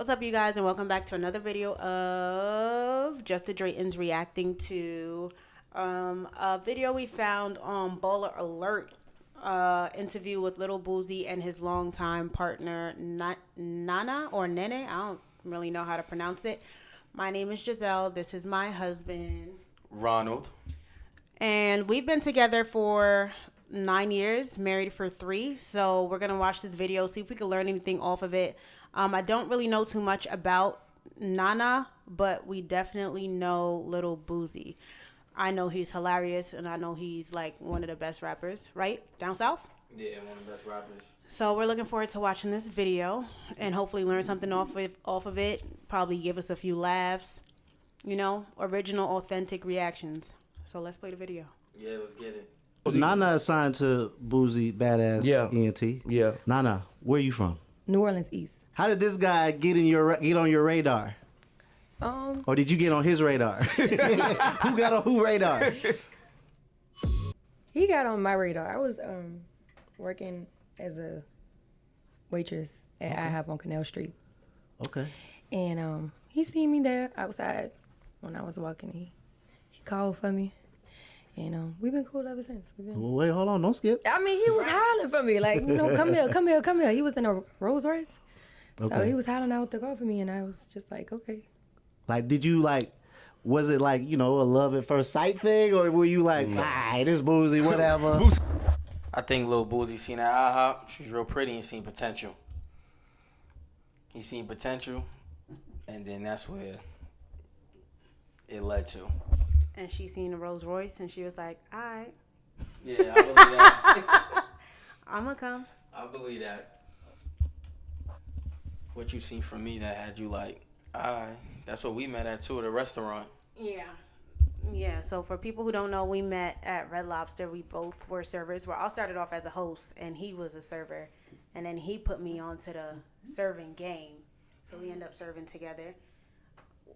What's up, you guys, and welcome back to another video of Just the Draytons reacting to a video we found on Baller Alert, interview with Lil Boosie and his longtime partner Nana or Nene. I don't really know how to pronounce it. My name is Giselle. This is my husband, Ronald. And we've been together for 9 years, married for 3. So we're going to watch this video, see if we can learn anything off of it. I don't really know too much about Nana, but we definitely know Lil Boosie. I know he's hilarious, and I know he's like one of the best rappers, right? Down south? Yeah, one of the best rappers. So we're looking forward to watching this video and hopefully learn something off of it. Probably give us a few laughs, you know, original, authentic reactions. So let's play the video. Yeah, let's get it. Nana assigned to Boosie Badass ENT. Yeah. Nana, where you from? New Orleans East. How did this guy get on your radar? Or did you get on his radar? Who got on who radar? He got on my radar. I was working as a waitress at IHOP on Canal Street. Okay. And he seen me there outside when I was walking. He called for me. And we've been cool ever since. Well, wait, hold on, don't skip. I mean, he was hollering for me, like, you know, come here, come here, come here. He was in a Rolls Royce. Okay. So he was hollering out the car for me, and I was just like, okay. Like, did you was it like, you know, a love at first sight thing? Or were you like, this Boosie, whatever? I think Lil Boosie seen that IHOP. She's real pretty and seen potential. He seen potential, and then that's where it led to. And she seen a Rolls Royce, and she was like, all right. Yeah, I believe that. I'm going to come. I believe that. What you seen from me that had you like, alright. That's what we met at too, at a restaurant. Yeah. Yeah, so for people who don't know, we met at Red Lobster. We both were servers. Well, I started off as a host, and he was a server. And then he put me onto the serving game. So we end up serving together.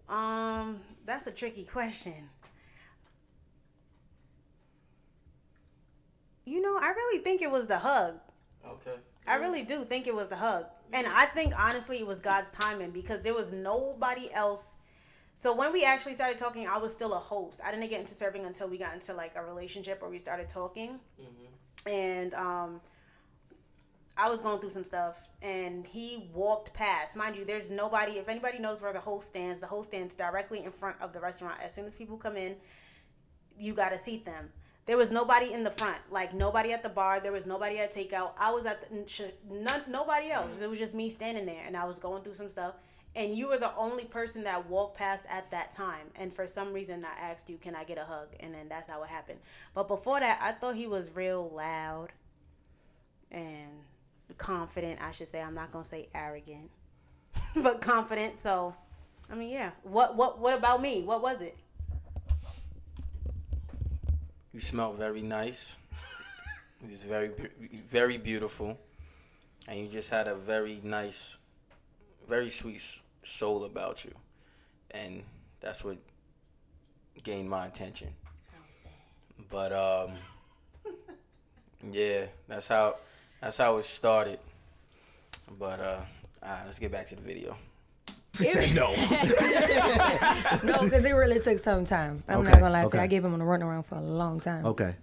That's a tricky question. You know, I really think it was the hug. Okay. I really do think it was the hug. And I think, honestly, it was God's timing because there was nobody else. So when we actually started talking, I was still a host. I didn't get into serving until we got into, like, a relationship where we started talking. Mm-hmm. And I was going through some stuff, and he walked past. Mind you, there's nobody. If anybody knows where the host stands directly in front of the restaurant. As soon as people come in, you got to seat them. There was nobody in the front, like nobody at the bar. There was nobody at takeout. I was at nobody else. It was just me standing there, and I was going through some stuff. And you were the only person that walked past at that time. And for some reason, I asked you, "Can I get a hug?" And then that's how it happened. But before that, I thought he was real loud and confident. I should say. I'm not gonna say arrogant, but confident. So, I mean, yeah. What about me? What was it? You smelled very nice. It was very, very beautiful. And you just had a very nice, very sweet soul about you. And that's what gained my attention. But, yeah, that's how it started. But, let's get back to the video. No, because it really took some time. I'm not gonna lie to you. I gave him a runaround for a long time. Okay.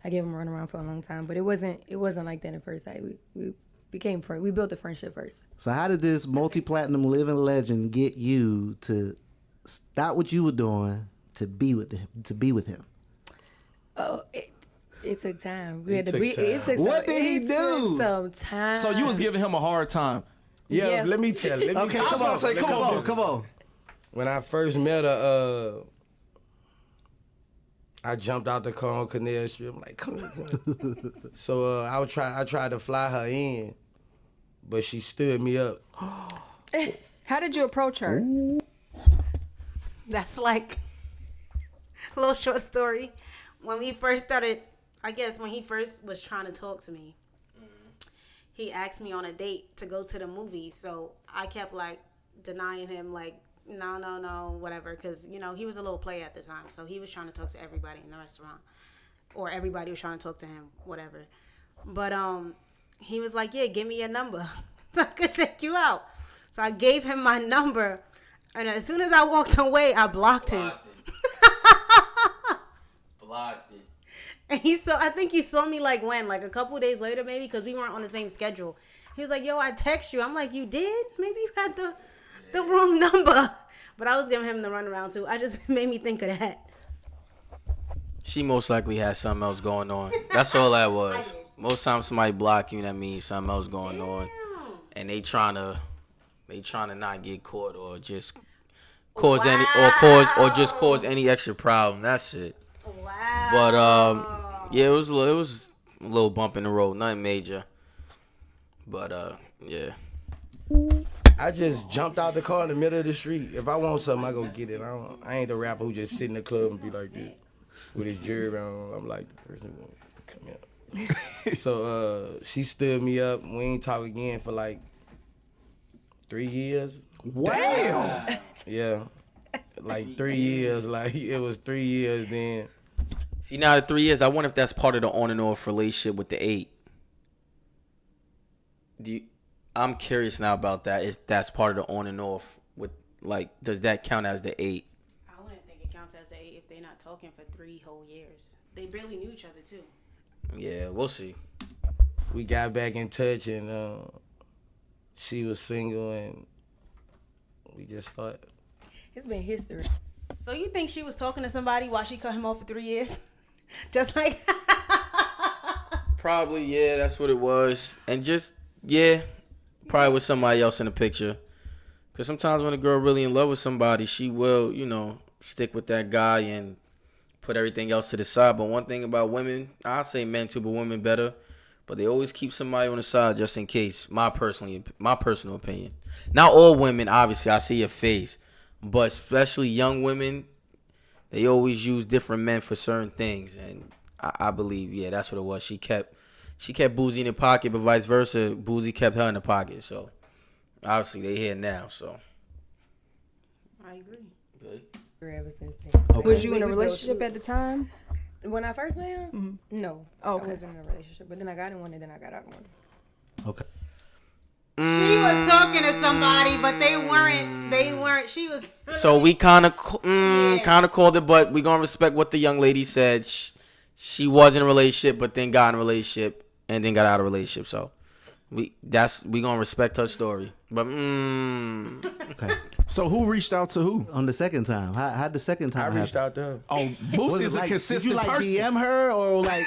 I gave him a runaround for a long time, but it wasn't like that at first sight. We became friends. We built a friendship first. So how did this multi-platinum living legend get you to stop what you were doing to be with him? Oh, it took time. We had to be. What did he do? Some time. So you was giving him a hard time. Yeah. Let me tell you. Okay, come on. When I first met her, I jumped out the car on Canal Street. I'm like, come here. So I tried to fly her in, but she stood me up. How did you approach her? That's like a little short story. When we first started, I guess when he first was trying to talk to me, he asked me on a date to go to the movie. So I kept like denying him, like, no, whatever. Because, you know, he was a little player at the time. So he was trying to talk to everybody in the restaurant. Or everybody was trying to talk to him, whatever. But he was like, yeah, give me your number so I could take you out. So I gave him my number, and as soon as I walked away, I blocked him. Blocked it. And I think he saw me like when, like a couple days later maybe, because we weren't on the same schedule. He was like, "Yo, I text you." I'm like, "You did? Maybe you had the wrong number." But I was giving him the runaround too. I just made me think of that. She most likely had something else going on. That's all that was. Most times somebody block you, that means something else going on, and they trying to not get caught or just cause cause any extra problem. That's it. Wow. But yeah, it was a little bump in the road, nothing major. But yeah. I just jumped out the car in the middle of the street. If I want something, I go get it. I ain't the rapper who just sit in the club and be like this with his jewelry on. I'm like the person who come here. So she stood me up. We ain't talk again for like 3 years. Damn. Yeah, like 3 years. Like it was 3 years then. See, now the 3 years, I wonder if that's part of the on and off relationship with the 8. I'm curious now about that. If that's part of the on and off with, like, does that count as the 8? I wouldn't think it counts as the 8 if they're not talking for 3 whole years. They barely knew each other too. Yeah, we'll see. We got back in touch and she was single and we just started. It's been history. So you think she was talking to somebody while she cut him off for 3 years? Just like Probably, yeah, that's what it was. And just, yeah, probably with somebody else in the picture. Because sometimes when a girl really in love with somebody, she will, stick with that guy and put everything else to the side. But one thing about women, I say men too, but women better, but they always keep somebody on the side just in case. My personal opinion. Not all women, obviously, I see your face. But especially young women, they always use different men for certain things. And I believe, yeah, that's what it was. She kept Boosie in the pocket, but vice versa, Boosie kept her in the pocket. So obviously they here now. So I agree. good. Ever since then. Okay. Was you in a relationship at the time? When I first met him? No. Oh, I okay. wasn't in a relationship. But then I got in one and then I got out of one. Okay. She was talking to somebody, but they weren't. She was. So we kind of called it, but we gonna respect what the young lady said. She was in a relationship, but then got in a relationship and then got out of a relationship. So we gonna respect her story. But Okay. So who reached out to who? On the second time, how'd the second I time reached happen? out to her. Oh, Was Boosie it is a like, consistent did you like person. DM her or like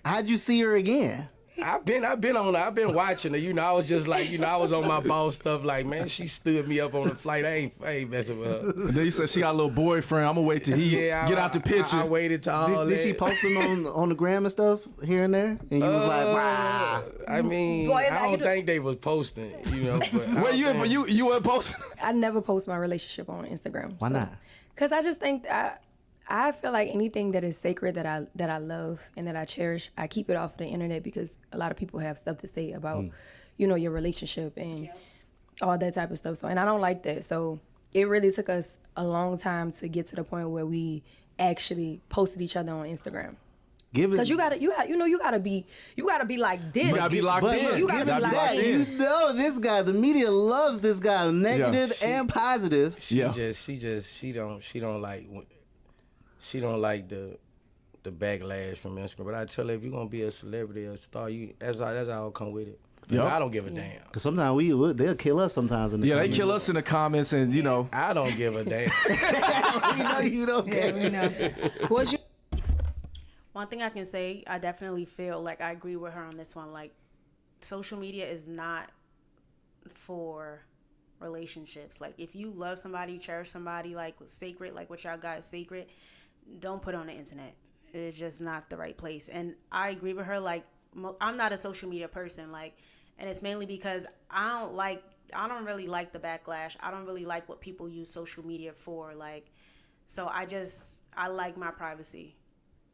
how'd you see her again? I've been on her. I've been watching her. I was just like, I was on my boss stuff. Like, man, she stood me up on the flight. I ain't messing with her. And then you said she got a little boyfriend. I'm gonna wait till he get out the picture. I waited till all Did that. she post them on the gram and stuff here and there? And you was like, wow. I mean, Boy, I don't think they was posting, But Where you were posting? I never post my relationship on Instagram. Why not? Because I just think I feel like anything that is sacred that I love and that I cherish, I keep it off the internet because a lot of people have stuff to say about, your relationship and all that type of stuff. So, and I don't like that. So it really took us a long time to get to the point where we actually posted each other on Instagram. Because you gotta be like this. You gotta be locked But in. look, You gotta be given locked that, in. you know this guy. The media loves this guy, negative and positive. She don't like the backlash from Instagram. But I tell her, if you're gonna be a celebrity or a star, that's all come with it. Yep. I don't give a damn. Cause sometimes they'll kill us sometimes. In the Yeah, they comments. kill us in the comments, and I don't give a damn. You know you don't care. We know. Was you? One thing I can say, I definitely feel like I agree with her on this one. Like, social media is not for relationships. Like, if you love somebody, cherish somebody, like sacred, like what y'all got is sacred, don't put it on the internet. It's just not the right place. And I agree with her. Like, I'm not a social media person. Like, and it's mainly because I don't really like the backlash. I don't really like what people use social media for. Like, so I like my privacy,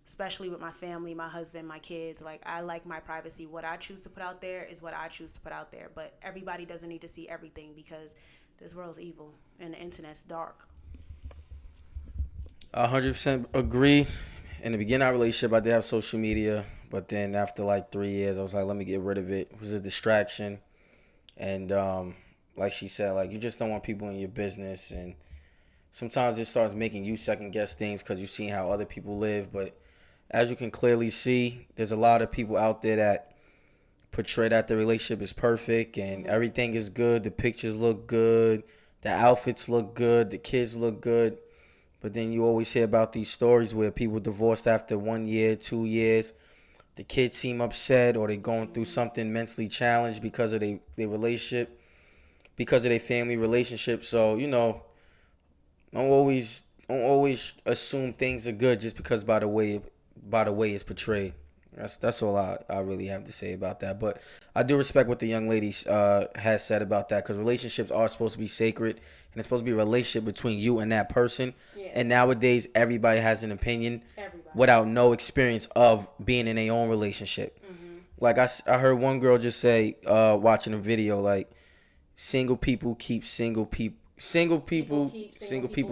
especially with my family, my husband, my kids. Like, I like my privacy. What I choose to put out there is what I choose to put out there. But everybody doesn't need to see everything because this world's evil and the internet's dark. 100% agree. In the beginning of our relationship, I did have social media, but then after like 3 years, I was like, let me get rid of it. It was a distraction, and like she said, like you just don't want people in your business, and sometimes it starts making you second guess things because you see how other people live. But as you can clearly see, there's a lot of people out there that portray that the relationship is perfect and everything is good. The pictures look good, the outfits look good, the kids look good. But then you always hear about these stories where people divorced after 1 year, 2 years. The kids seem upset or they're going through something mentally challenged because of their relationship, because of their family relationship. So, you know, don't always assume things are good just because by the way it's portrayed. That's all I really have to say about that. But I do respect what the young lady has said about that, because relationships are supposed to be sacred, and it's supposed to be a relationship between you and that person. Yeah. And nowadays, everybody has an opinion without no experience of being in their own relationship. Mm-hmm. Like I heard one girl just say, watching a video, like, single people keep single people. Single people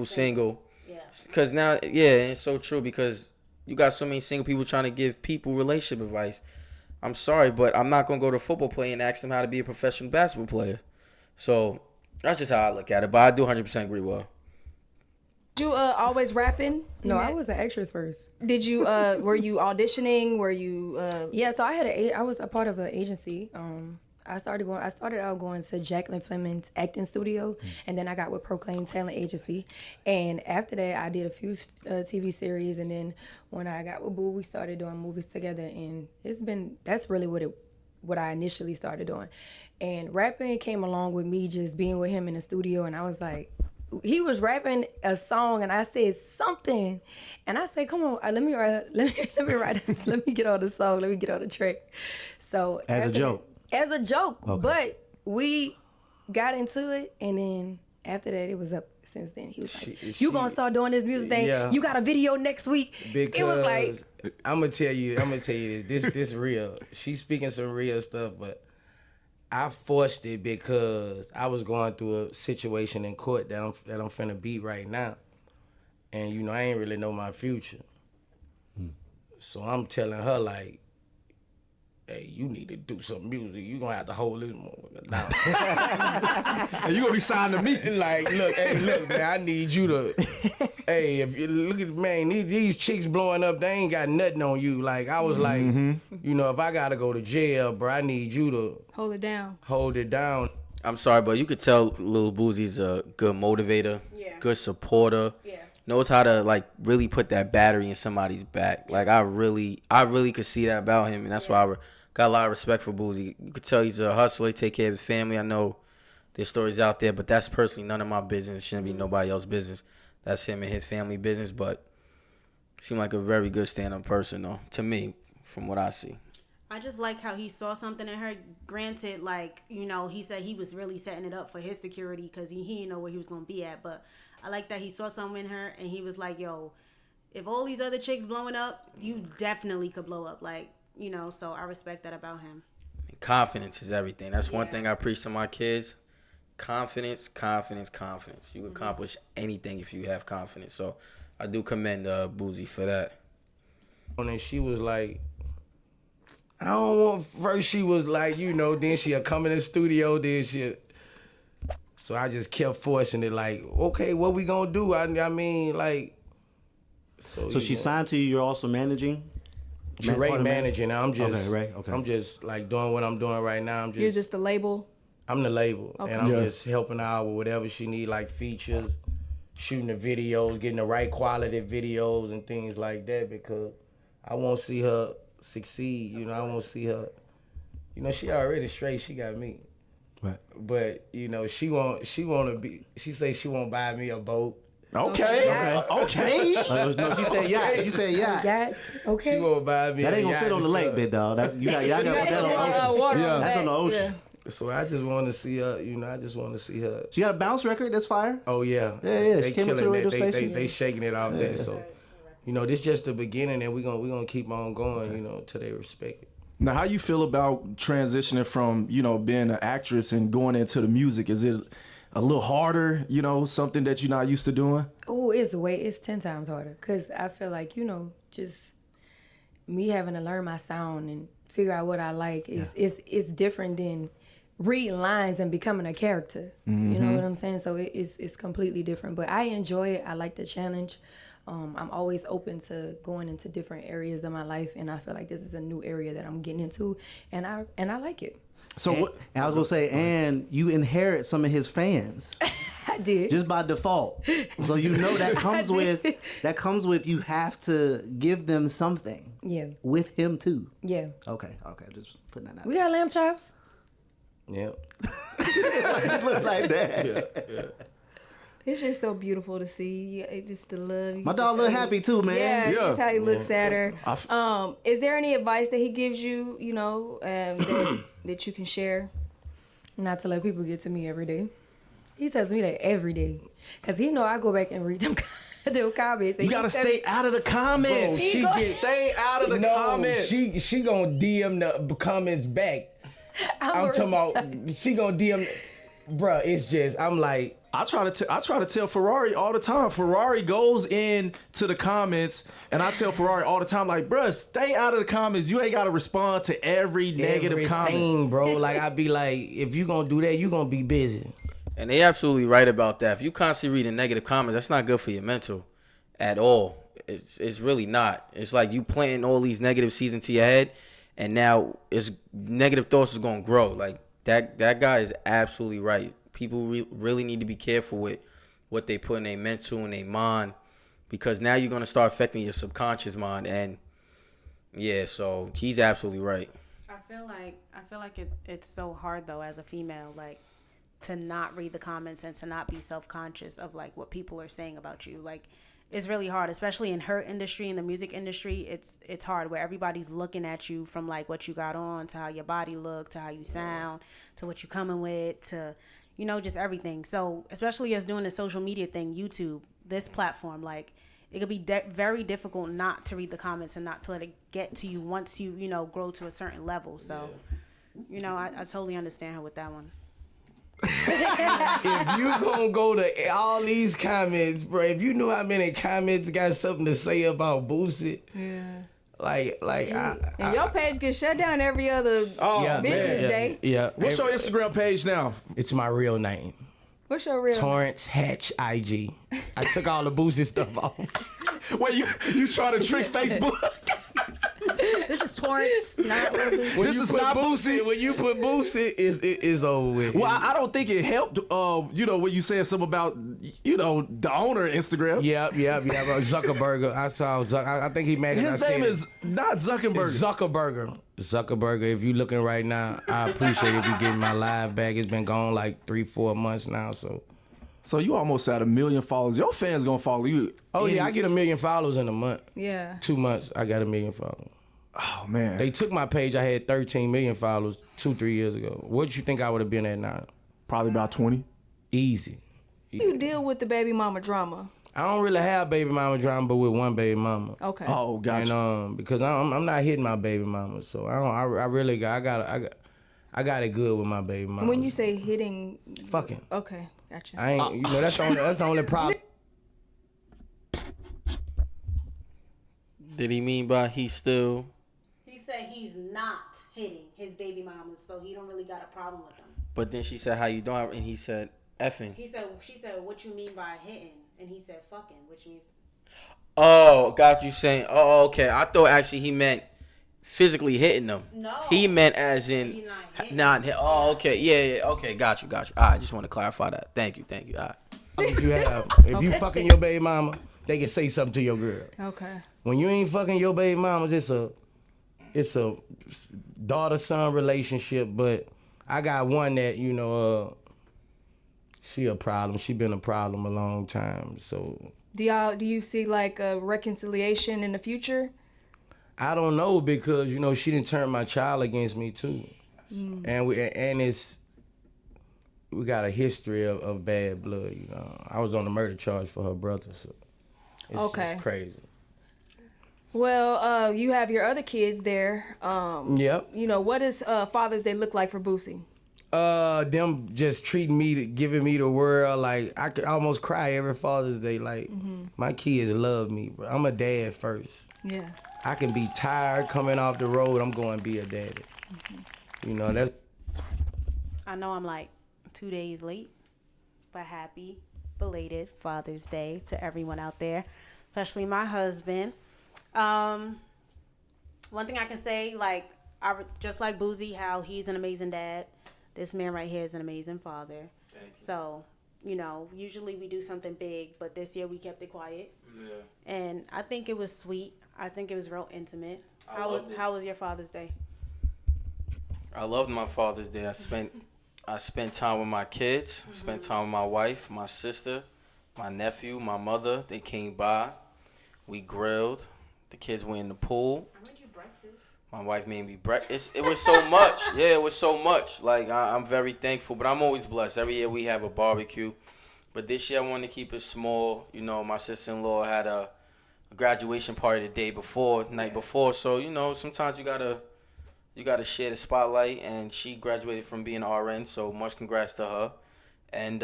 single. Yeah. Because now, yeah, it's so true, because you got so many single people trying to give people relationship advice. I'm sorry, but I'm not going to go to a football player and ask them how to be a professional basketball player. So that's just how I look at it. But I do 100% agree with her. Did you always rapping? No, I was an actress first. Did you were you auditioning? Were you Yeah, so I was a part of an agency. I started out going to Jacqueline Fleming's acting studio, and then I got with Proclaim Talent Agency. And after that, I did a few TV series, and then when I got with Boo, we started doing movies together, and that's really what I initially started doing. And rapping came along with me just being with him in the studio, and I was like, he was rapping a song, and I said something, and I said, "Come on, let me write this. Let me get on the song. Let me get on the track." So As a joke. As a joke, Okay. But we got into it, and then after that, it was up since then. He was like, "You gonna start doing this music thing? Yeah. You got a video next week." Because it was like, I'm gonna tell you this real. She's speaking some real stuff, but I forced it because I was going through a situation in court that I'm finna beat right now, and you know I ain't really know my future, so I'm telling her like, hey, you need to do some music. You gonna have to hold this motherfucker down. And you gonna be signed to me. Like, look, man, I need you to. Hey, if you look at man, these chicks blowing up, they ain't got nothing on you. Like, I was like, you know, if I gotta go to jail, bro, I need you to hold it down? Hold it down. I'm sorry, but you could tell Lil Boosie's a good motivator, good supporter. Yeah. Knows how to like really put that battery in somebody's back. Like I really could see that about him, and that's why I got a lot of respect for Boosie. You could tell he's a hustler, take care of his family. I know there's stories out there, but that's personally none of my business. It shouldn't be nobody else's business. That's him and his family business. But seemed like a very good stand-up person, though, to me, from what I see. I just like how he saw something in her. Granted, like, you know, he said he was really setting it up for his security because he didn't know where he was going to be at. But I like that he saw something in her and he was like, yo, if all these other chicks blowing up, you definitely could blow up. Like, you know, so I respect that about him. Confidence is everything. That's one thing I preach to my kids. Confidence. You accomplish anything if you have confidence. So I do commend Boosie for that. And she was like, I don't want, first she was like, you know, then she'll come in the studio, then she'll. So I just kept forcing it like, okay, what we gonna do? I mean, like. So she signed to you, you're also managing? Ray managing. I'm just, okay, Ray, okay. I'm just like doing what I'm doing right now. You're just the label? I'm the label. Okay. And I'm just helping her out with whatever she need, like features, shooting the videos, getting the right quality videos and things like that, because I won't see her succeed. You know, I won't see her. You know, she already straight. She got me. Right. But you know, she say she won't buy me a boat. Okay. No, she said yeah. She said yeah. "Yes, okay." She won't buy me. That ain't gonna fit on the lake, big dog. That's y'all gotta put that on the ocean. Yeah. That's on the ocean. So I just want to see her. You know, I just want to see her. She got a bounce record. That's fire. Oh yeah. Yeah. They She came up to the radio station. They shaking it out there. So, you know, this just the beginning, and we gonna keep on going. You know, till they respect it. Now, how you feel about transitioning from, you know, being an actress and going into the music? Is it a little harder, you know, something that you're not used to doing? Oh, it's 10 times harder, because I feel like, you know, just me having to learn my sound and figure out what I like is it's different than reading lines and becoming a character. You know what I'm saying? So it's completely different. But I enjoy it. I like the challenge. I'm always open to going into different areas of my life, and I feel like this is a new area that I'm getting into, and I like it. So what? And I was gonna say, and you inherit some of his fans I did. just by default. So you know that comes with you have to give them something. Yeah. With him too. Yeah. Okay, just putting that out. We got lamb chops. Yep. It look like that. Yeah. It's just so beautiful to see. Just the love. My dog look happy too, man. Yeah, Yeah. just how he looks at her. Is there any advice that he gives you, that you can share? Not to let people get to me every day. He tells me that every day. Because he know I go back and read them, them comments. And You gotta stay out of the comments. Bro, Stay out of the comments. She gonna DM the comments back. I'm talking about she gonna DM, bruh. It's just I'm like. I try to tell Ferrari all the time. Ferrari goes in to the comments, and I tell Ferrari all the time, like, bruh, stay out of the comments. You ain't got to respond to every negative comment. Everything, bro. Like, I be like, if you gonna do that, you gonna be busy. And they absolutely right about that. If you constantly reading negative comments, that's not good for your mental at all. It's really not. It's like you planting all these negative seeds into your head, and now it's negative thoughts is gonna grow. Like that guy is absolutely right. People really need to be careful with what they put in their mental and their mind, because now you're gonna start affecting your subconscious mind. And yeah, so he's absolutely right. I feel like it's so hard though as a female, like, to not read the comments and to not be self-conscious of like what people are saying about you. Like, it's really hard, especially in her industry, in the music industry. It's hard where everybody's looking at you from like what you got on to how your body look to how you sound to what you coming with to, you know, just everything. So especially as doing the social media thing, YouTube, this platform, like, it could be very difficult not to read the comments and not to let it get to you once you, you know, grow to a certain level. So, you know, I totally understand her with that one. If you gonna go to all these comments, bro, if you knew how many comments got something to say about Boosie, And your page gets shut down every other business day. Yeah. What's your Instagram page now? It's my real name. What's your real name? Torrance Hatch IG. I took all the Boosie stuff off. Wait, you trying to trick Facebook? This is Torrance, not Lil Boosie. This is not Boosie. When you put Boosie, it's over with. Well, I don't think it helped. You know, when you said something about, you know, the owner of Instagram. Yeah. Zuckerberg. I saw. I think he made it. His name is not Zuckerberg. It's Zuckerberg. If you looking right now, I appreciate if you getting my live back. It's been gone like 3-4 months now. So you almost had 1 million followers. Your fans gonna follow you. Oh yeah, I get 1 million followers in a month. Yeah. 2 months, I got 1 million followers. Oh man. They took my page. I had 13 million followers 2-3 years ago. What do you think I would have been at now? Probably about 20. Easy. You deal with the baby mama drama. I don't really have baby mama drama, but with one baby mama. Okay. Oh, gotcha. And because I'm not hitting my baby mama, so I got it good with my baby mama. When you say hitting, fucking, okay, gotcha. I ain't. You know that's the only problem. Did he mean by he still? He said he's not hitting his baby mamas, so he don't really got a problem with them. But then she said, "How you doing?" And he said, "Effing." She said, "What you mean by hitting?" And he said, "Fucking," which means. Oh, got you saying. Oh, okay. I thought actually he meant physically hitting them. No. He meant as in He not hit. Oh, okay. Yeah. Okay. Got you. All right. I just want to clarify that. Thank you. All right. If you fucking your baby mama, they can say something to your girl. Okay. When you ain't fucking your baby mamas, it's a daughter-son relationship. But I got one that, you know, she a problem. She been a problem a long time. So Do you see like a reconciliation in the future? I don't know, because, you know, she didn't turn my child against me too. And we got a history of bad blood, you know. I was on the murder charge for her brother, so it's crazy. Well, you have your other kids there. Yep. You know, what does Father's Day look like for Boosie? Them just treating me, giving me the world. Like, I could almost cry every Father's Day. Like, my kids love me, bro. I'm a dad first. Yeah. I can be tired coming off the road. I'm going to be a daddy. You know, that's... I know I'm like 2 days late, but happy belated Father's Day to everyone out there, especially my husband. One thing I can say, like, just like Boosie, how he's an amazing dad. This man right here is an amazing father. So, usually we do something big, but this year we kept it quiet. Yeah. And I think it was sweet. I think it was real intimate. How was your Father's Day? I loved my Father's Day. I spent time with my kids, spent time with my wife, my sister, my nephew, my mother. They came by. We grilled. The kids went in the pool. I made you breakfast. My wife made me breakfast. It was so much. Yeah, it was so much. Like, I'm very thankful, but I'm always blessed. Every year we have a barbecue. But this year I wanted to keep it small. My sister-in-law had a graduation party the night before. So, sometimes you gotta share the spotlight, and she graduated from being an RN, so much congrats to her. And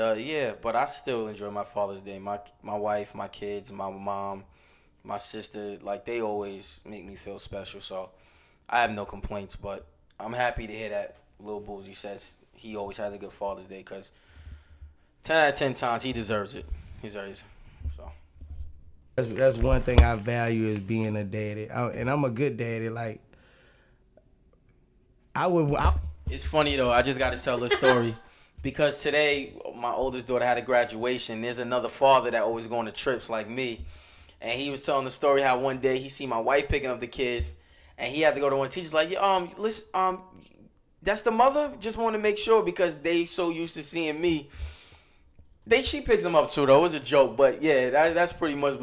but I still enjoy my Father's Day. My wife, my kids, my mom, my sister, like, they always make me feel special. So I have no complaints, but I'm happy to hear that Lil Boosie says he always has a good Father's Day, because 10 out of 10 times he deserves it. He deserves it. So that's one thing I value is being a daddy, and I'm a good daddy. Like, it's funny though. I just got to tell this story because today my oldest daughter had a graduation. There's another father that always going to trips like me, and he was telling the story how one day he see my wife picking up the kids, and he had to go to one teacher's like, listen, that's the mother. Just want to make sure because they so used to seeing me. She picks them up too though. It was a joke, but yeah, that's pretty much.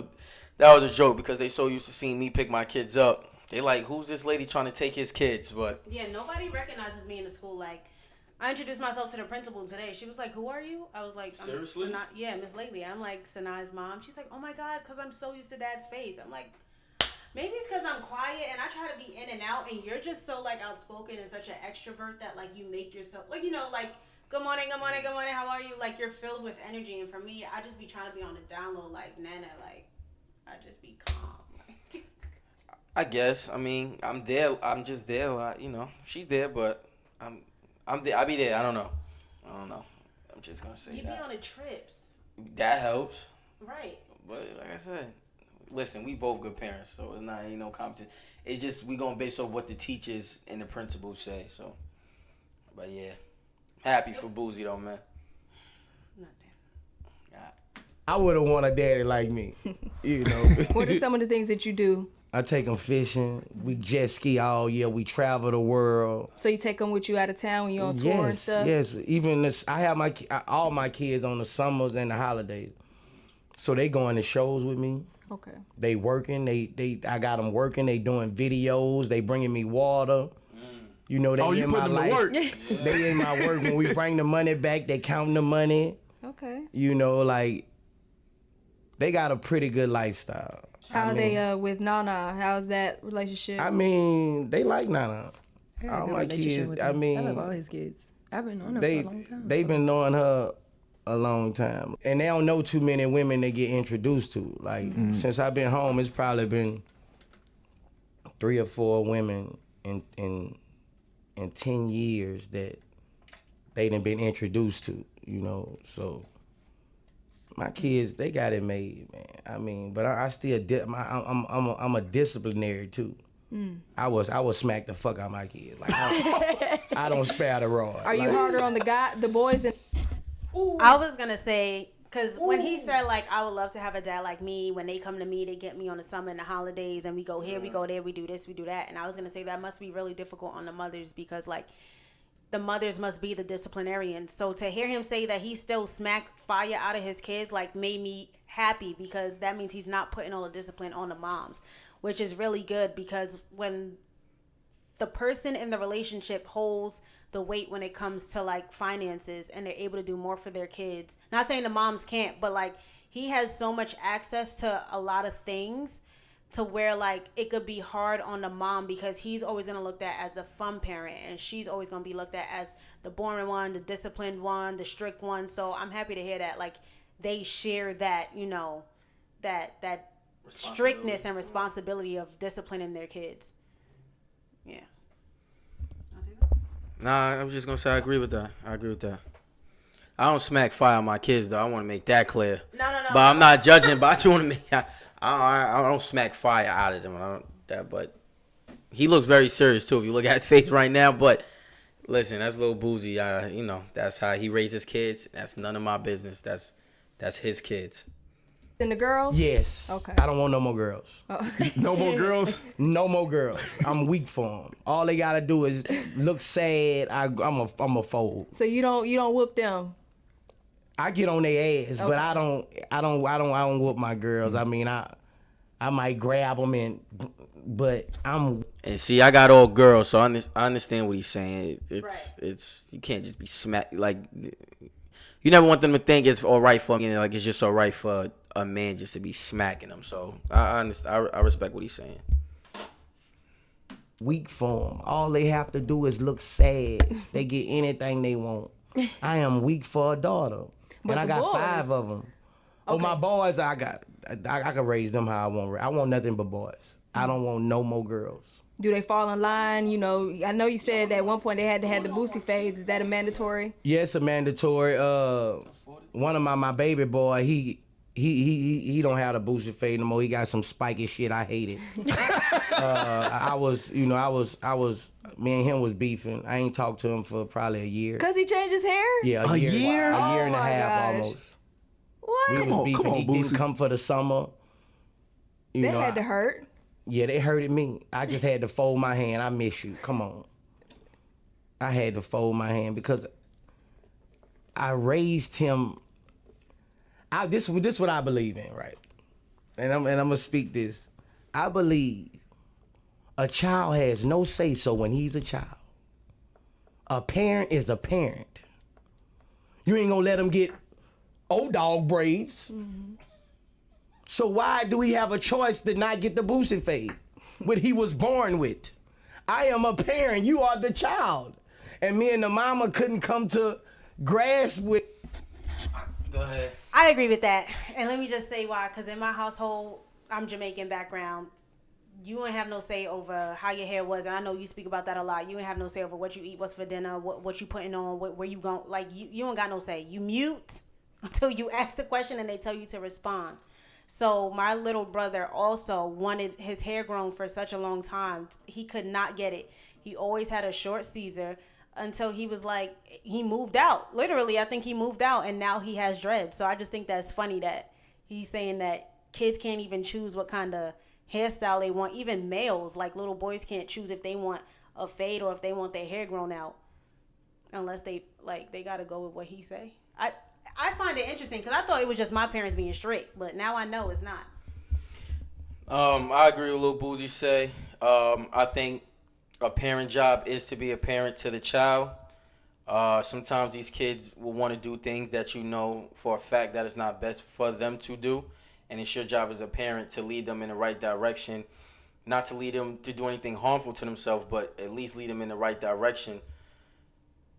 That was a joke because they so used to seeing me pick my kids up. They like, who's this lady trying to take his kids? But yeah, nobody recognizes me in the school. Like, I introduced myself to the principal today. She was like, "Who are you?" I was like, "Seriously?" Miss Lately. I'm like Sanai's mom. She's like, "Oh my God," because I'm so used to Dad's face. I'm like, maybe it's because I'm quiet and I try to be in and out, and you're just so like outspoken and such an extrovert that like you make yourself like like. Good morning, how are you? Like, you're filled with energy, and for me, I just be trying to be on the down low, like Nana, like I just be calm. I guess. I mean, I'm there. I'm just there a lot. She's there, but I'm there. I be there. I don't know. I'm just gonna say you that. You be on the trips. That helps. Right. But like I said, listen, we both good parents, so ain't no competition. It's just we gonna base off what the teachers and the principals say. So, but yeah, happy for Boosie though, man. Nothing. I would have want a daddy like me. What are some of the things that you do? I take them fishing. We jet ski all year. We travel the world. So you take them with you out of town when you're on tour and stuff? Yes. Even this, I have all my kids on the summers and the holidays. So they going to shows with me. Okay. They working. I got them working. They doing videos. They bringing me water. They you in my putting them life. to work. They in my work. When we bring the money back, they counting the money. Okay. They got a pretty good lifestyle. How are they with Nana? How's that relationship? I mean, they like Nana. All my kids. I love all his kids. I've been on her for a long time. They've been knowing her a long time, and they don't know too many women they get introduced to. Like since I've been home, it's probably been 3 or 4 women in 10 years that they done been introduced to. So. My kids, they got it made, man. I mean, but I still, I'm a disciplinary too. I was smack the fuck out of my kids. Like I don't spare the rod. Are you harder on the boys? I was gonna say, because when he said like I would love to have a dad like me. When they come to me, they get me on the summer and the holidays, and we go here, we go there, we do this, we do that. And I was gonna say that must be really difficult on the mothers because like. The mothers must be the disciplinarian. So to hear him say that he still smacked fire out of his kids, like, made me happy because that means he's not putting all the discipline on the moms, which is really good because when the person in the relationship holds the weight when it comes to like finances and they're able to do more for their kids, not saying the moms can't, but like he has so much access to a lot of things to where like it could be hard on the mom because he's always going to look at as the fun parent and she's always going to be looked at as the boring one, the disciplined one, the strict one. So I'm happy to hear that like they share that, that strictness and responsibility of disciplining their kids. Yeah. Nah, I was just gonna say I agree with that. I don't smack fire on my kids though. I want to make that clear. No. But I'm not judging. But I just want to make. I don't smack fire out of them. I don't that. But he looks very serious too. If you look at his face right now. But listen, that's Lil Boosie. You know, that's how he raised his kids. That's none of my business. That's his kids. And the girls? Yes. Okay. I don't want no more girls. No more girls. No more girls. I'm weak for them. All they gotta do is look sad. I'm a fold. So you don't whoop them. I get on their ass, but Okay. I don't whoop my girls. I mean, I might grab them but I'm. And see, I got all girls, so I understand what he's saying. It's you can't just be smack like. You never want them to think it's all right for like it's just all right for a man just to be smacking them. So I understand. I respect what he's saying. Weak for them. All they have to do is look sad. They get anything they want. I am weak for a daughter, But and I the got boys? 5 of them. Oh, my boys, I can raise them how I want. I want nothing but boys. I don't want no more girls. Do they fall in line? You know, I know you said at one point they had to have the Boosie phase. Is that a mandatory? Yes, a mandatory. One of my baby boy, he don't have the Boosie fade no more. He got some spiky shit. I hate it. I was, me and him was beefing. I ain't talked to him for probably a year. Cause he changed his hair? Yeah, A year? A year and a Oh my half gosh. almost. What? We Come was on, beefing. come on, He didn't Boosie. come for the summer. You That know, had to hurt. Yeah, they hurted me. I just had to fold my hand. I miss you. Come on. I had to fold my hand because I raised him. This what I believe in, right? And I'm gonna speak this. I believe a child has no say so when he's a child. A parent is a parent. You ain't gonna let him get old dog braids. So why do we have a choice to not get the Boosie fade? What he was born with. I am a parent. You are the child. And me and the mama couldn't come to grasp with. Go ahead. I agree with that. And let me just say why. Because in my household, I'm Jamaican background. You ain't have no say over how your hair was. And I know you speak about that a lot. You ain't have no say over what you eat, what's for dinner, what you putting on, where you going. Like, you don't got no say. You mute until you ask the question and they tell you to respond. So my little brother also wanted his hair grown for such a long time. He could not get it. He always had a short Caesar until he was like, he moved out. Literally, I think he moved out and now he has dreads. So I just think that's funny that he's saying that kids can't even choose what kind of hairstyle they want. Even males, like little boys, can't choose if they want a fade or if they want their hair grown out. Unless they got to go with what he say. I find it interesting because I thought it was just my parents being strict, but now I know it's not. I agree with Lil Boosie say. I think a parent job is to be a parent to the child. Sometimes these kids will want to do things that you know for a fact that it's not best for them to do, and it's your job as a parent to lead them in the right direction, not to lead them to do anything harmful to themselves, but at least lead them in the right direction.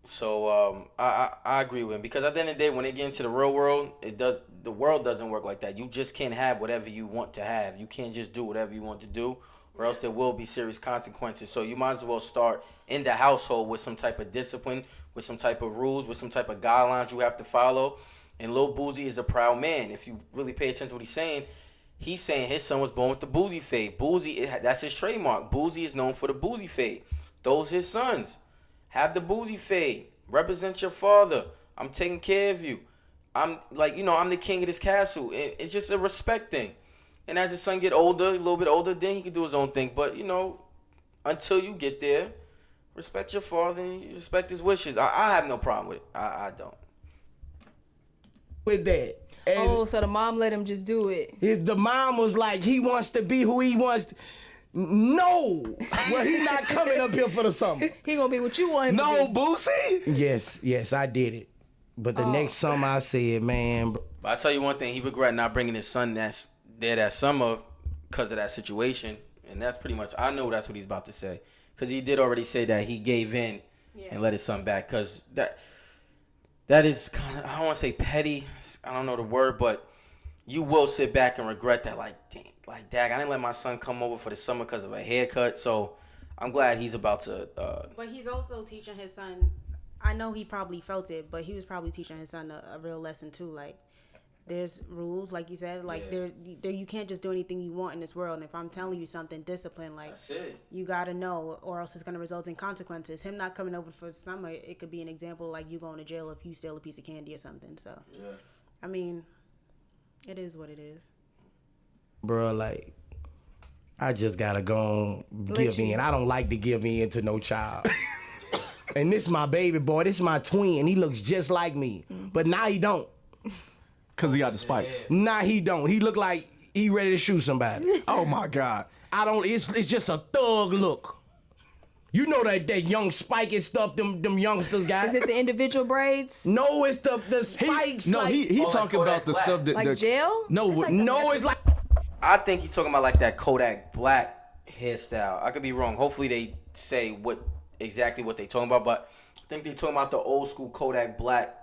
So I agree with him because at the end of the day, when they get into the real world, the world doesn't work like that. You just can't have whatever you want to have. You can't just do whatever you want to do, or else there will be serious consequences. So you might as well start in the household with some type of discipline, with some type of rules, with some type of guidelines you have to follow. And Lil Boosie is a proud man. If you really pay attention to what he's saying his son was born with the Boosie fade. Boosie, that's his trademark. Boosie is known for the Boosie fade. Those his sons. Have the Boosie fade. Represent your father. I'm taking care of you. I'm I'm the king of this castle. It's just a respect thing. And as his son get older, a little bit older, then he can do his own thing. But, until you get there, respect your father and respect his wishes. I have no problem with it. I don't. With that. And So the mom let him just do it. the mom was like, he wants to be who he wants to. No. Well, he not coming up here for the summer. He gonna be what you want him No, to be. Boosie. Yes, I did it. But the next summer I said, man, bro. But I tell you one thing, he regret not bringing his son that's there that summer because of that situation. And that's pretty much, I know that's what he's about to say. Because he did already say that he gave in and let his son back. Because that is kind of, I don't want to say petty. I don't know the word, but you will sit back and regret that. Like, dang, I didn't let my son come over for the summer because of a haircut. So I'm glad he's about to. But he's also teaching his son. I know he probably felt it, but he was probably teaching his son a real lesson too. Like, there's rules, like you said. Like there, you can't just do anything you want in this world. And if I'm telling you something, discipline. Like, That's it. you gotta know, or else it's gonna result in consequences. Him not coming over for the summer, it could be an example like you going to jail if you steal a piece of candy or something. So, Yeah. I mean, it is what it is. Bro, like, I just gotta go and give in. I don't like to give in to no child. And this my baby boy. This is my twin. He looks just like me. But now he don't. Cause he got the spikes. Now he don't. He look like he ready to shoot somebody. Oh my God. I don't. It's just a thug look. You know that young spiky stuff them youngsters got. Is it the individual braids? No, it's the spikes. No, like, he like talking about Kodak the Black. stuff that Like gel? No, no, it's like. I think he's talking about like that Kodak Black hairstyle. I could be wrong. Hopefully they say exactly what they talking about, but I think they talking about the old school Kodak Black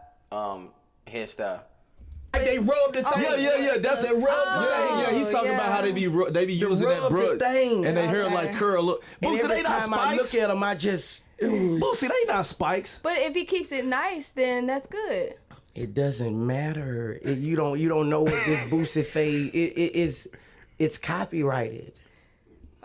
hairstyle. They rub the thing. yeah. That's They rub the yeah. thing. He's talking about how they be using that rub the brush thing. and they hair like curl up. And Boosie, every they not time I look spikes. at him, I just. Boosie, they not spikes. But if he keeps it nice, then that's good. It doesn't matter. You don't know what this Boosie fade. It's copyrighted.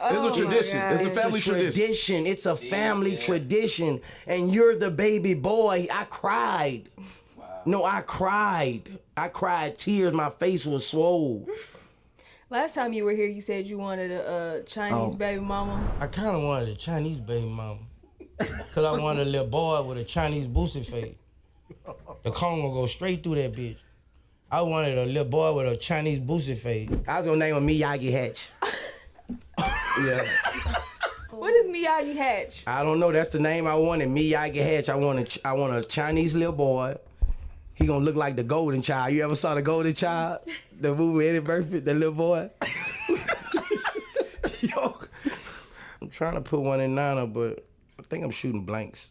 It's a tradition. God. It's a It's family tradition. Tradition. It's a family tradition. And you're the baby boy. I cried. Wow. No, I cried. I cried tears. My face was swole. Last time you were here, you said you wanted a Chinese baby mama. I kind of wanted a Chinese baby mama. Because I wanted a little boy with a Chinese Boosie face. The Kong will go straight through that bitch. I wanted a little boy with a Chinese Boosie face. I was going to name him Miyagi Hatch. Yeah. What is Miyagi Hatch? I don't know. That's the name I wanted. Miyagi Hatch. I want a Chinese little boy. He gonna look like the Golden Child. You ever saw the Golden Child? The movie Eddie Murphy, the little boy. Yo, I'm trying to put one in Nana, but I think I'm shooting blanks.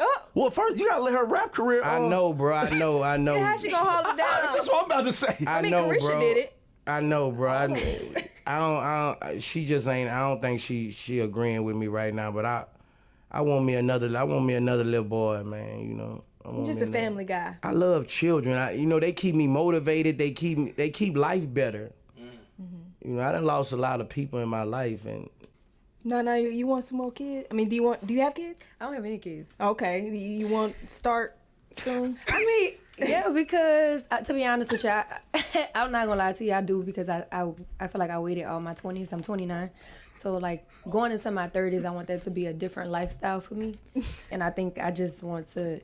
Oh, Well, first you gotta let her rap career. I know, bro. I know. yeah, how she gonna hold it down? That's what I'm about to say. I mean, know, Carisha bro. did it. I know, bro. I don't. She just ain't. I don't think she agreeing with me right now. But I want me another. I want me another little boy, man. You know. I want Just me a family guy. I love children. You know, they keep me motivated. They keep life better. You know, I done lost a lot of people in my life, and No, you want some more kids? I mean, do you have kids? I don't have any kids. Okay, you want to start soon? I mean, yeah, because to be honest with you, I'm not gonna lie to you, I do, because I feel like I waited all my 20s. I'm 29, so like going into my 30s, I want that to be a different lifestyle for me, and I think I just want to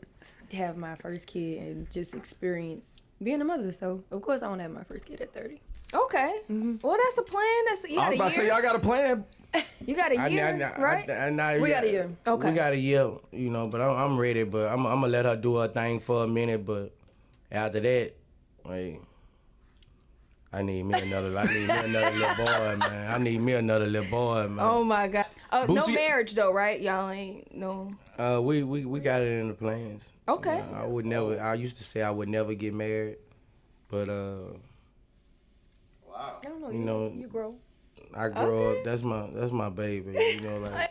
have my first kid and just experience being a mother. So of course I want to have my first kid at 30. Okay. Well, that's a plan. You I got was about to say y'all got a plan. You got a year, right? We got a year. Okay. We got a year, you know. But I'm ready. But I'm gonna let her do her thing for a minute. But after that, hey, I need me another little boy, man. I need me another little boy, man. Oh my God. No Boosie- marriage though, right? Y'all ain't no. We got it in the plans. Okay. You know, I would never. I used to say I would never get married, but Wow. I don't know. You know, you grow. I grow up. That's my baby. You know, like.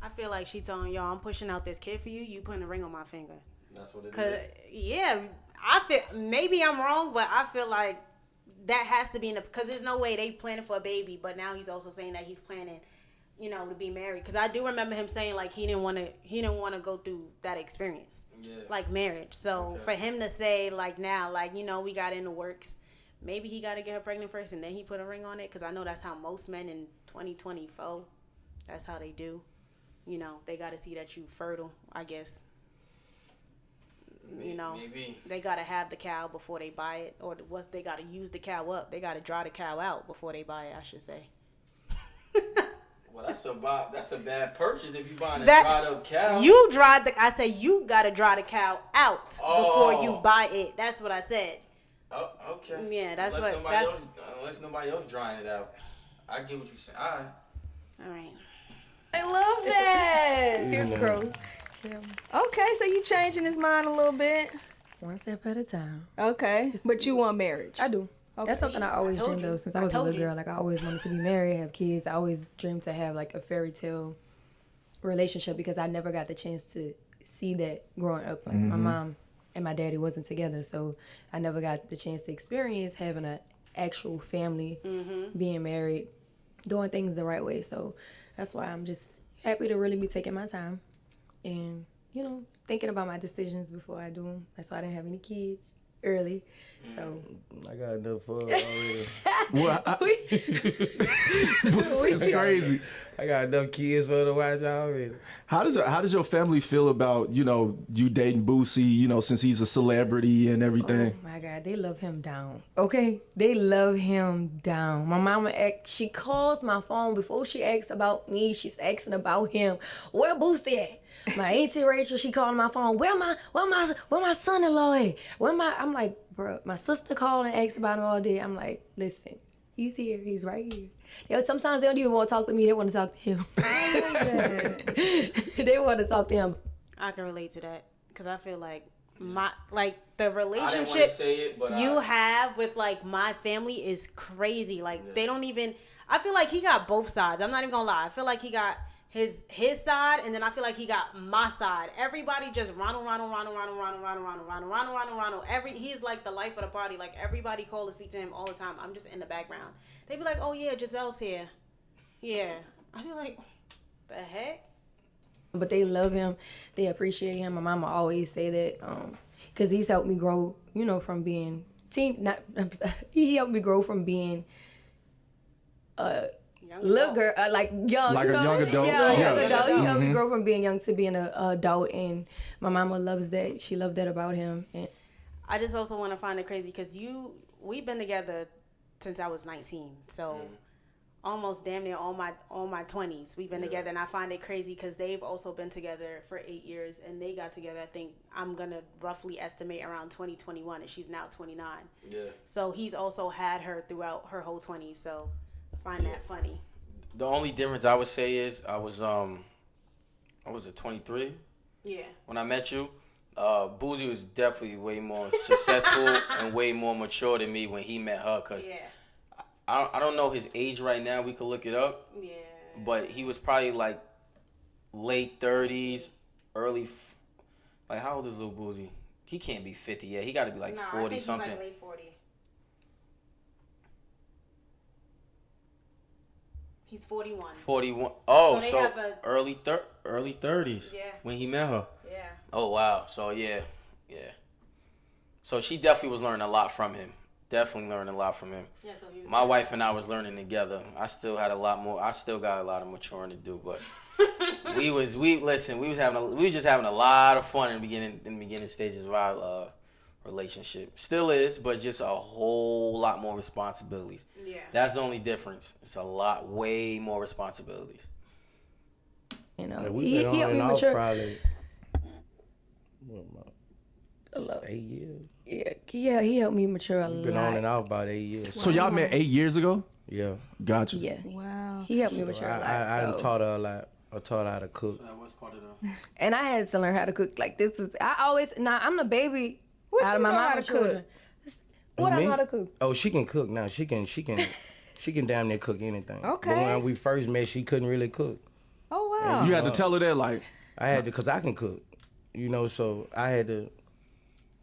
I feel like she telling y'all, I'm pushing out this kid for you. You putting a ring on my finger. That's what it Cause is. yeah, I feel maybe I'm wrong, but I feel like that has to be in the, because there's no way they planning for a baby, but now he's also saying that he's planning, you know, to be married. Because I do remember him saying like he didn't want to go through that experience, like marriage. So for him to say like now, like, you know, we got in the works, maybe he got to get her pregnant first and then he put a ring on it. Because I know that's how most men in 2024, that's how they do. You know, they got to see that you fertile, I guess. You know, Maybe. they got to have the cow before they buy it. Or they got to use the cow up. They got to dry the cow out before they buy it, I should say. Well, that's a bad purchase if you buying a That- dried up cow. I said you got to dry the cow out before you buy it. That's what I said. Oh, okay. Yeah, that's unless what- Nobody that's- else, unless nobody else drying it out. I get what you're saying. All right. All right. I love that. You grow. Yeah. Okay, so you changing his mind a little bit. One step at a time. Okay, but you want marriage. I do. Okay. That's something I always told dreamed you. of since I I was a told little you. girl. Like I always wanted to be married, have kids. I always dreamed to have like a fairy tale relationship because I never got the chance to see that growing up. Like my mom and my daddy wasn't together, so I never got the chance to experience having an actual family, being married, doing things the right way. So that's why I'm just happy to really be taking my time and, you know, thinking about my decisions before I do them. That's why I didn't have any kids early. So I got enough fun already. Well, it's crazy. I got enough kids for to watch already. How does your family feel about, you know, you dating Boosie, you know, since he's a celebrity and everything? Oh my God, they love him down. Okay, they love him down. My mama, she calls my phone before she asks about me. She's asking about him. Where Boosie at? My auntie Rachel, she calling my phone. Where my son-in-law at? I'm like, bro, my sister called and asked about him all day. I'm like, listen, he's here. He's right here. Sometimes they don't even want to talk to me. They want to talk to him. They want to talk to him. I can relate to that because I feel like the wanna relationship say it, but you have with like my family is crazy. Like they don't even. I feel like he got both sides. I'm not even gonna lie. I feel like he got his side, and then I feel like he got my side. Everybody just Ronald. He's like the life of the party. Like everybody call to speak to him all the time. I'm just in the background. They be like, "Oh yeah, Giselle's here." Yeah, I be like, "The heck." But they love him. They appreciate him. My mama always say that because he's helped me grow, you know, from being he helped me grow from being little girl, like young, Like you a know? young adult? Yeah, Yeah. young adult. He helped me grow from being young to being an adult, and my mama loves that. She loved that about him. And I just also want to find it crazy because we've been together since I was 19, so almost damn near all my 20s we've been together, and I find it crazy because they've also been together for 8 years, and they got together. I think I'm gonna roughly estimate around 2021, and she's now 29. Yeah. So he's also had her throughout her whole 20s. So find that funny. The only difference I would say is I was 23 Yeah. when I met you. Boosie was definitely way more successful and way more mature than me when he met her. Cause Yeah. I don't know his age right now. We could look it up. Yeah. But he was probably like late 30s, like how old is Lil Boosie? He can't be 50 yet. He got to be like 40 something. He's like late 40. He's 41. 41. Oh, So they so have a- early 30s. Yeah. When he met her. Yeah. Oh wow. So yeah. So she definitely was learning a lot from him. Definitely learning a lot from him. Yeah. So he was My wife and I was learning together. I still got a lot of maturing to do, but we was just having a lot of fun in the beginning stages of our relationship. Still is, but just a whole lot more responsibilities. Yeah. That's the only difference. It's way more responsibilities. you know, We've he been on helped me and off mature. probably 8 years. Yeah, he helped me mature a We've been lot. on and off about 8 years. So y'all met 8 years ago? Yeah. Gotcha. Yeah, Wow. he helped me So mature a lot. I done so- taught her a lot. I taught her how to cook. That was part of the. And I had to learn how to cook. Like I'm the baby What out you of my know how mama's to cook? children. What I Me? know how to cook. Oh, she can cook now. She can damn near cook anything. Okay. But when we first met, she couldn't really cook. Oh wow. You had to tell her that, like, I had to, cause I can cook, you know. So I had to.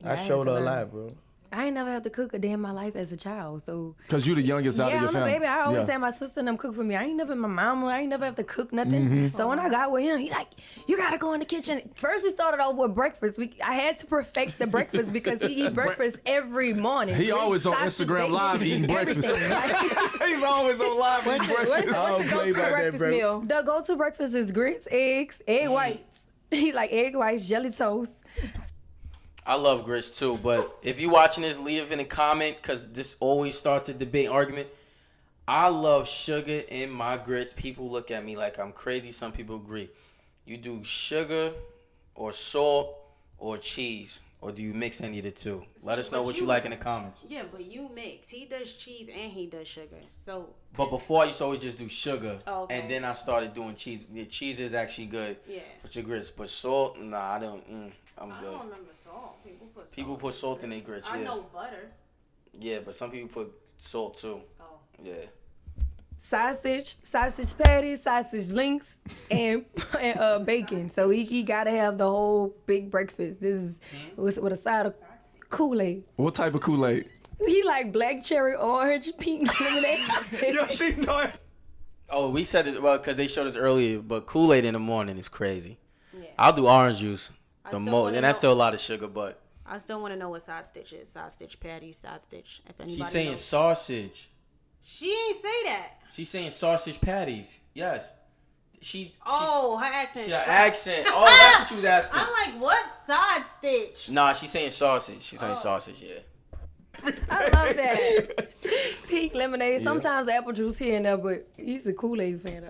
I I had showed to her a learn. lot, bro. I ain't never had to cook a day in my life as a child. So because you the youngest out yeah, of your I'm the family. baby. I always Yeah. had my sister and them cook for me. I ain't never my mama. I ain't never have to cook nothing. Mm-hmm. So when I got with him, he like, you gotta go in the kitchen. First we started off with breakfast. I had to perfect the breakfast because he eat breakfast every morning. He always on Sausage, Instagram bacon, Live eating breakfast. everything. Like, He's always on live eating breakfast. What's I the don't play go-to about that, breakfast bro. meal? the go-to breakfast is grits, eggs, egg whites. He like egg whites, jelly toast. I love grits too, but if you watching this, leave it in a comment because this always starts a debate argument. I love sugar in my grits. People look at me like I'm crazy. Some people agree. You do sugar or salt or cheese, or do you mix any of the two? Let us know what you like in the comments. Yeah, but you mix. He does cheese and he does sugar. So But before, I used to always just do sugar, Oh, okay. and then I started doing cheese. The cheese is actually good Yeah. with your grits, but salt, nah, I don't. I'm I good. don't remember salt. People put salt in their grits, I yeah. know butter. Yeah, but some people put salt too. Oh. Yeah. sausage patties, sausage links, and bacon. So he gotta have the whole big breakfast. This is with a side of Kool-Aid. What type of Kool-Aid? He like black cherry, orange, pink lemonade. Yo, she know it. Oh, we said this well because they showed us earlier, but Kool-Aid in the morning is crazy. Yeah. I'll do orange juice the most, and that's still a lot of sugar, but. I still want to know what side stitch is. Side stitch patty, side stitch. If anybody She's saying knows. sausage. She ain't say that. She's saying sausage patties. Yes. Her accent. Her accent. Oh, that's what you was asking. I'm like, what side stitch? Nah, she's saying sausage. She's saying sausage, yeah. I love that. Pink lemonade. Sometimes apple juice here and there, but he's a Kool-Aid fan.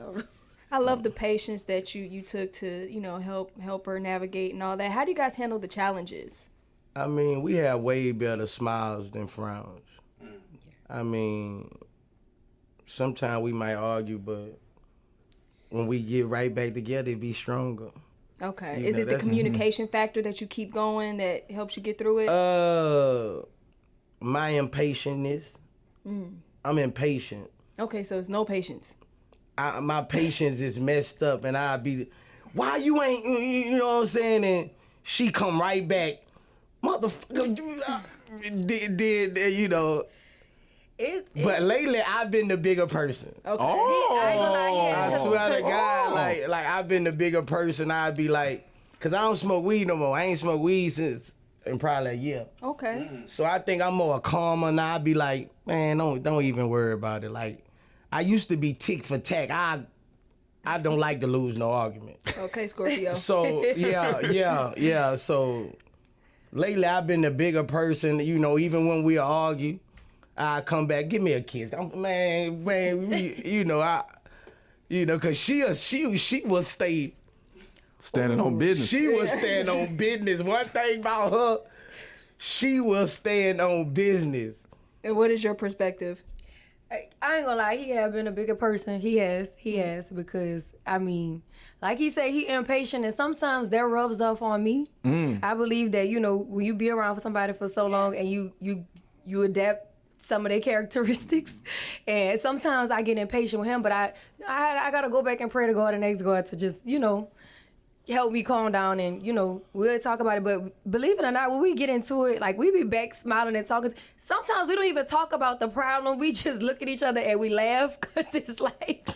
I love the patience that you took to, help her navigate and all that. How do you guys handle the challenges? I mean, we have way better smiles than frowns. I mean, sometimes we might argue, but when we get right back together, it be stronger. Okay. Is it the communication factor that you keep going that helps you get through it? My impatientness. I'm impatient. Okay, so it's no patience. My patience is messed up, and I'll be, why you ain't, you know what I'm saying? And she come right back, motherfucker, But lately, I've been the bigger person. Okay. I swear to God, like I've been the bigger person. I'd be like, cause I don't smoke weed no more. I ain't smoked weed since in probably a year. Okay. So I think I'm more calmer now. I'd be like, man, don't even worry about it. Like, I used to be tick for tack. I don't like to lose no argument. Okay, Scorpio. So yeah. So lately, I've been the bigger person. Even when we argue, I come back, give me a kiss. Man, cause she will stay standing on business. She will stand on business. One thing about her, she will stand on business. And what is your perspective? I ain't gonna lie, he have been a bigger person. He has, because I mean, like he said, he impatient, and sometimes that rubs off on me. I believe that when you be around for somebody for so long and you adapt some of their characteristics, and sometimes I get impatient with him, but I gotta go back and pray to God and ask God to just help me calm down, and we'll talk about it. But believe it or not, when we get into it, like, we be back smiling and talking. Sometimes we don't even talk about the problem. We just look at each other and we laugh, because it's like,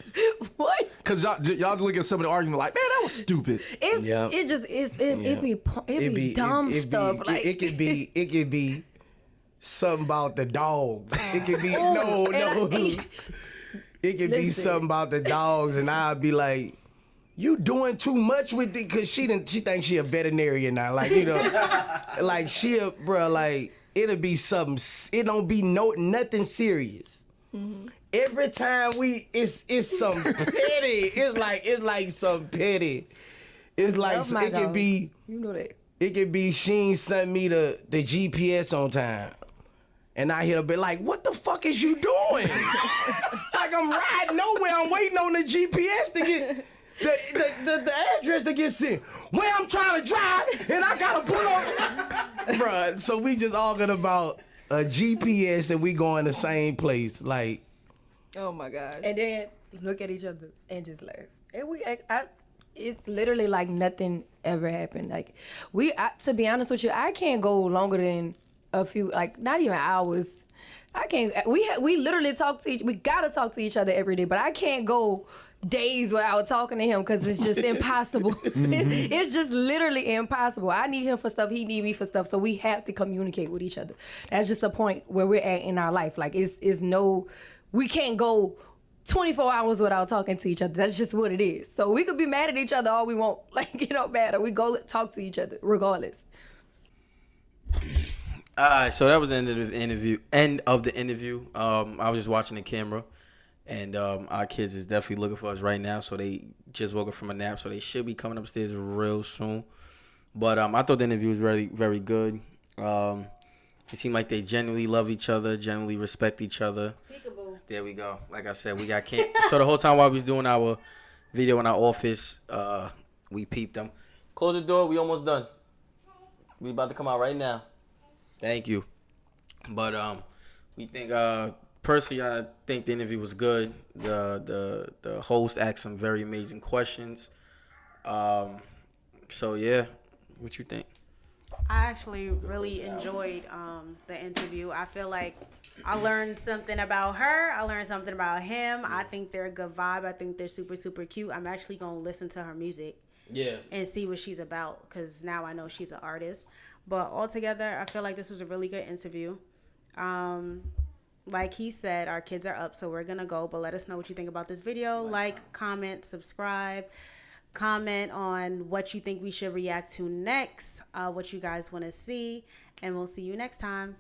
what? Because y'all look at some of the argument like, man, that was stupid. It be dumb stuff. It could be something about the dogs. It could be it could be something about the dogs, and I'll be like, you doing too much with it, because she thinks she a veterinarian now. Like, like it'll be something, it don't be nothing serious. Mm-hmm. Every time it's some petty. It's like some petty. It's like, it could be, that. It could be she ain't sent me the GPS on time. And I hear her be like, what the fuck is you doing? Like, I'm riding nowhere. I'm waiting on the GPS to get the address to get sent. Where I'm trying to drive, and I gotta pull over. Bruh, so we just arguing about a GPS, and we going the same place. Like, oh my gosh. And then look at each other and just laugh. And it's literally like nothing ever happened. Like, to be honest with you, I can't go longer than a few, like, not even hours. I can't. We literally we gotta talk to each other every day, but I can't go days without talking to him, because it's just impossible. It's just literally impossible. I need him for stuff, he need me for stuff, so we have to communicate with each other. That's just the point where we're at in our life. Like, we can't go 24 hours without talking to each other. That's just what it is. So we could be mad at each other all we want. Like, it don't matter. We go talk to each other regardless. All right, so that was the end of the interview. I was just watching the camera, and our kids is definitely looking for us right now. So they just woke up from a nap, so they should be coming upstairs real soon. But I thought the interview was very, very good. It seemed like they genuinely love each other, genuinely respect each other. Peekaboo. There we go. Like I said, we got so the whole time while we was doing our video in our office, we peeped them. Close the door. We almost done. We about to come out right now. Thank you. But we think personally, I think the interview was good. The host asked some very amazing questions. So yeah, what you think? I actually really enjoyed the interview. I feel like I learned something about her. I learned something about him. I think they're a good vibe. I think they're super, super cute. I'm actually going to listen to her music. Yeah. And see what she's about, because now I know she's an artist. But altogether, I feel like this was a really good interview. Like he said, our kids are up, so we're going to go. But let us know what you think about this video. Like, comment, subscribe. Comment on what you think we should react to next, what you guys want to see. And we'll see you next time.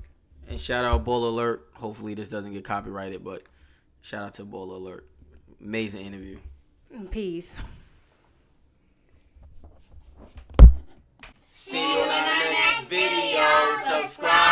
And shout out Ball Alert. Hopefully this doesn't get copyrighted, but shout out to Ball Alert. Amazing interview. Peace. See you in our next video. Subscribe.